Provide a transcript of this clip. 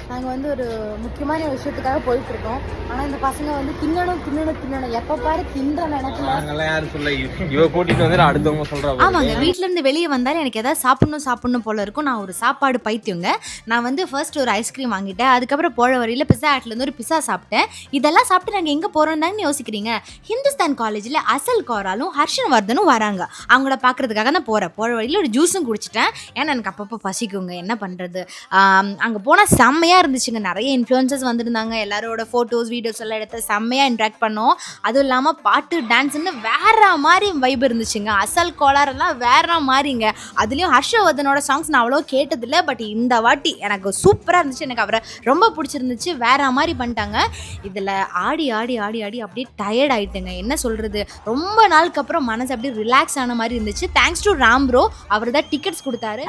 நாங்கள் வந்து ஒரு முக்கியமான விஷயத்துக்காக போயிட்டுருக்கோம். ஆனால் இந்த பசங்க வந்து தின்னணும் எப்போ பாரு தின்ற நினைக்கல. யாரும் சொல்ல இவ கூட்டிட்டு வந்து அடுத்தவங்க சொல்றாங்க. ஆமாங்க, வீட்டிலேருந்து வெளியே வந்தாலும் எனக்கு எதாவது சாப்பிடணும் போல இருக்கும். நான் ஒரு சாப்பாடு பைத்தியங்க. நான் வந்து ஃபர்ஸ்ட் ஒரு ஐஸ்கிரீம் வாங்கிட்டேன். அதுக்கப்புறம் போகிற வழியில் பிஸா ஹட்லேருந்து ஒரு பிஸா சாப்பிட்டேன். இதெல்லாம் சாப்பிட்டு நாங்கள் எங்கே போகிறோம் தாங்கன்னு யோசிக்கிறீங்க. ஹிந்துஸ்தான் காலேஜில் அசல் கௌராலும் ஹர்ஷன் வர்தனும் வராங்க. அவங்கள பார்க்குறதுக்காக நான் போகிற வழியில் ஒரு ஜூஸும் குடிச்சிட்டேன். ஏன்னா எனக்கு அப்பப்போ பசிக்குங்க, என்ன பண்ணுறது. அங்கே போனால் செம்மையாக இருந்துச்சுங்க. நிறைய இன்ஃப்ளூயன்சர்ஸ் வந்திருந்தாங்க. எல்லாரோட ஃபோட்டோஸ் வீடியோஸ் எல்லாம் எடுத்து செம்மையாக இன்ட்ராக்ட் பண்ணோம். அதுவும் இல்லாமல் பாட்டு டான்ஸ்ன்னு வேற மாதிரி வைப் இருந்துச்சுங்க. அசல் கோளாரெல்லாம் வேற மாதிரிங்க. அதுலேயும் ஹர்ஷவர்தனோட சாங்ஸ் நான் அவ்வளோ கேட்டதில்லை. பட் இந்த வாட்டி எனக்கு சூப்பராக இருந்துச்சு. எனக்கு அவரை ரொம்ப பிடிச்சிருந்துச்சு. வேற மாதிரி பண்ணிட்டாங்க. இதில் ஆடி ஆடி ஆடி ஆடி அப்படியே டயர்ட் ஆகிட்டுங்க. என்ன சொல்கிறது, ரொம்ப நாளுக்கு அப்புறம் மனசு அப்படியே ரிலாக்ஸ் ஆன மாதிரி இருந்துச்சு. தேங்க்ஸ் டு ராம் ப்ரோ, அவர் தான் டிக்கெட்ஸ் கொடுத்தாரு.